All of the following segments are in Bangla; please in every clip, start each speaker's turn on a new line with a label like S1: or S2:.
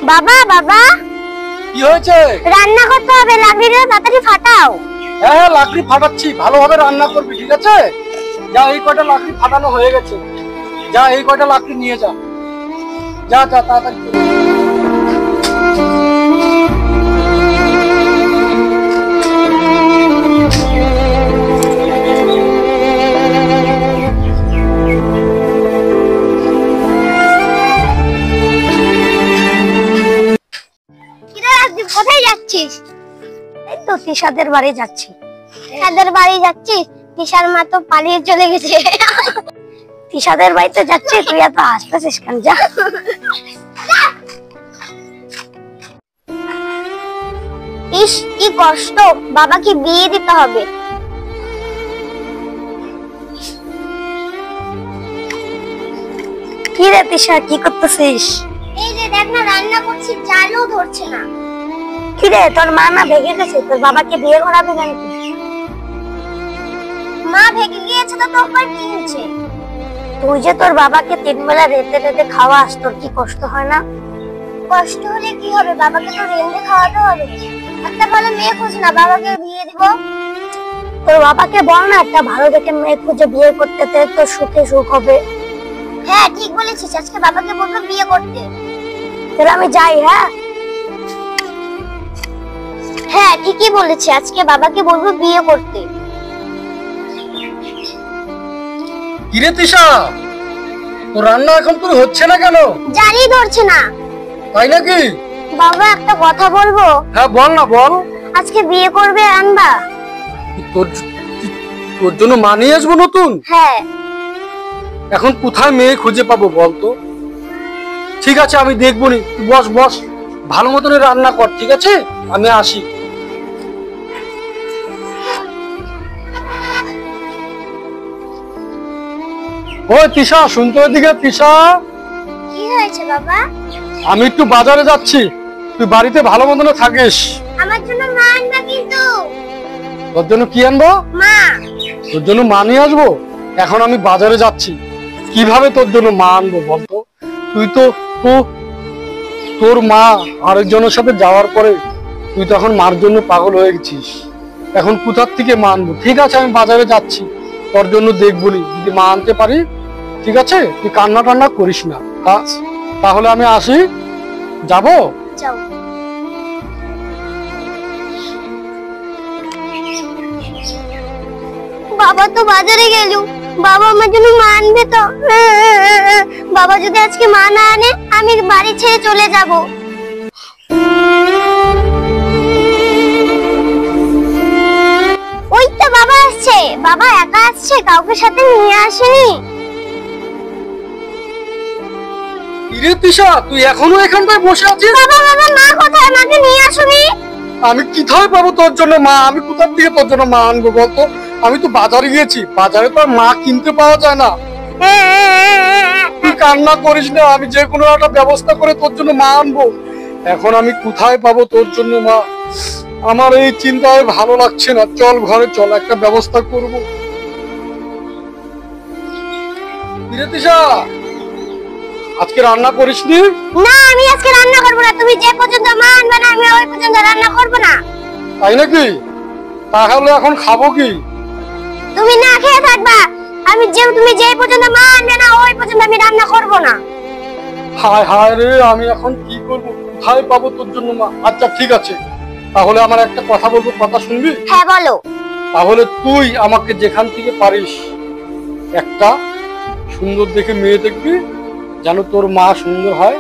S1: বাবা বাবা
S2: কি হয়েছে?
S1: রান্না করতে হবে, লাকড়িটা তাড়াতাড়ি ফাটাও।
S2: হ্যাঁ লাকড়ি ফাটাচ্ছি, ভালোভাবে রান্না করবি, ঠিক আছে? যা এই কয়টা লাকড়ি ফাটানো হয়ে গেছে, যা এই কয়টা লাকড়ি নিয়ে যা, যা যা তাড়াতাড়ি।
S1: কোথায় যাচ্ছিস?
S3: এই তো তিশাদের বাড়ি যাচ্ছি।
S1: তিশাদের বাড়ি যাচ্ছিস? তিশার মা তো পালিয়ে চলে গেছে।
S3: তিশাদের বাড়িতে যাচ্ছি, তুই এত হাসতেছিস কেন? যা।
S1: ইস কি কষ্ট, বাবাকে বিয়ে দিতে হবে।
S3: কি রে তিশা, কি করতেছিস?
S1: এই যে দেখ না, রান্না করছি, চালও ধরছে না।
S3: কি রে, তোর মা না ভেগে গেছে, তোর বাবাকে বিয়ে করাবি নাকি?
S1: মা ভেগে গিয়েছে তো তোর কি হয়েছে?
S3: তুই যে তোর বাবাকে 3 বেলা রেতে রেতে খাওয়াস, তোর কি কষ্ট হয় না?
S1: কষ্ট হলে কি হবে, বাবাকে তো রেঁধে খাওয়াতে হবে। একটা ভালো মেয়ে খোঁজ না, বাবাকে বিয়ে দিব।
S3: তোর বাবাকে বল না একটা ভালো দেখে মেয়ে খুঁজে বিয়ে করতে, তোর সুখে সুখ হবে।
S1: হ্যাঁ ঠিক বলেছিস, আজকে বাবাকে বলবো বিয়ে করতে।
S3: তাহলে আমি যাই। হ্যাঁ
S1: হ্যাঁ ঠিকই বলেছি, আজকে বাবাকে বলবো বিয়ে করতে।
S2: কিরে তিশা, তোর রান্না এখন তোর হচ্ছে না কেন?
S1: জানি ধরছে না।
S2: তাই নাকি?
S1: বাবা একটা কথা বলবো?
S2: হ্যাঁ বল না, বল।
S1: আজকে বিয়ে করবে আনবা?
S2: তোর তোর জন্য মানিয়ে আসবো নতুন?
S1: হ্যাঁ।
S2: এখন কোথায় মেয়ে খুঁজে পাবো বলতো? ঠিক আছে আমি দেখবো নি, তুই বস বস, ভালো মতন রান্না কর, ঠিক আছে? আমি আসি। ওই তিশা, শুনতে ওইদিকে? তিশা,
S1: কি হয়েছে বাবা?
S2: আমি একটু বাজারে যাচ্ছি, তুই বাড়িতে ভালো মতন থাকিস।
S1: আমার জন্য মা আনবা কিন্তু।
S2: তোর জন্য কি আনবো?
S1: মা।
S2: তোর জন্য মা নিয়ে আসবো? এখন আমি বাজারে যাচ্ছি, কিভাবে তোর জন্য মা আনবো বলতো? তুই তো তোর মা আরেকজনের সাথে যাওয়ার পরে তুই তো এখন মার জন্য পাগল হয়ে গেছিস, এখন কোথার থেকে মা আনবো? ঠিক আছে আমি বাজারে যাচ্ছি, তোর জন্য দেখবনি, যদি মা আনতে পারি। ঠিক আছে, তুই কান্না টান্না করিস না। তাহলে আমি আসি, যাবো?
S1: যাও। বাবা তো বাজারে গেল, বাবা আমার জন্য মা আনবে তো? বাবা যদি আজকে মা না আনে, আমি বাড়ি ছেড়ে চলে যাব। ওই তো বাবা আসছে। বাবা একা আসছে, কাউকে সাথে নিয়ে আসেনি।
S2: কিরে তিশা, তুই এখনো এখানটায় বসে আছিস?
S1: বাবা বাবা মা কোথায়? মাকে নিয়ে আসুনি।
S2: আমি কোথায় পাবো তোর জন্য মা? আমি কোথার থেকে তোর জন্য মা আনবো বলতো? আমি তো বাজারে গিয়েছি, বাজারে তো আর মা কিনতে পাওয়া যায় না। তুই কান্না করিস না, আমি যে কোনো একটা ব্যবস্থা করে তোর জন্য মা আনবো। এখন আমি কোথায় পাবো তোর জন্য মা? আমার এই চিন্তায় ভালো লাগছে না, চল ঘরে চল, একটা ব্যবস্থা করবো। তিশা, আজকে রান্না করিসনি?
S1: না আমি আজকে রান্না করব না, তুমি যে পর্যন্ত মা আনবে না, আমি ওই পর্যন্ত রান্না করব না।
S2: তাই নাকি? তাহলে এখন খাবো কি?
S1: তুমি না খেয়ে থাকবা, তুমি যে পর্যন্ত মা আনবে না, ওই পর্যন্ত আমি রান্না করব না।
S2: হায় হায় রে, আমি এখন কি করবো? কোথায় পাবো তোর জন্য মা? আচ্ছা ঠিক আছে, তাহলে আমার একটা কথা বলবো, কথা শুনবি?
S1: হ্যাঁ বলো।
S2: তাহলে তুই আমাকে যেখান থেকে পারিস একটা সুন্দর দেখে মেয়ে দেখবি, যেন তোর মা সুন্দর হয়,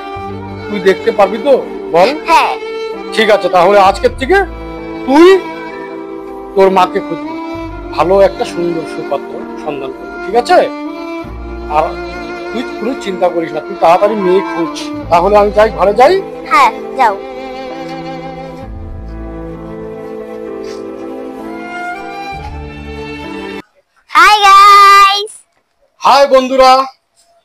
S2: তুই দেখতে পারবি তো? বল।
S1: হ্যাঁ
S2: ঠিক আছে, তাহলে আজকের থেকে তুই তোর মাকে খুঁজবি, ভালো একটা সুন্দর সুপাত্র সন্ধান করবি, ঠিক আছে? আর তুই কোনো চিন্তা করিস না, তুই তাড়াতাড়ি মেয়ে খোঁজ। তাহলে আমি যাই, ঘরে যাই।
S1: হ্যাঁ যাও। Hi guys.
S2: হাই বন্ধুরা,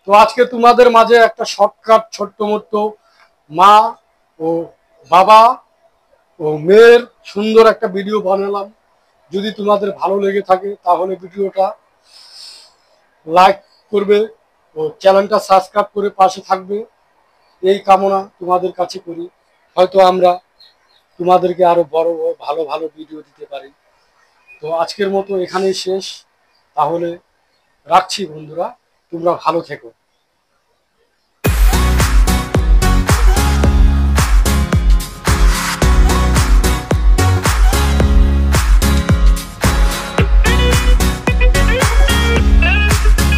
S2: তো আজকে তোমাদের মাঝে একটা শর্টকাট ছোট্ট মোট্ট মা ও বাবা ও মেয়ের সুন্দর একটা ভিডিও বানালাম। যদি তোমাদের ভালো লেগে থাকে তাহলে ভিডিওটা লাইক করবে ও চ্যানেলটা সাবস্ক্রাইব করে পাশে থাকবে। এই কামনা তোমাদের কাছে করি, হয়তো আমরা তোমাদেরকে আরো বড় বড় ভালো ভালো ভিডিও দিতে পারি। তো আজকের মতো এখানেই শেষ, তাহলে রাখছি বন্ধুরা, তোমরা ভালো থেকো।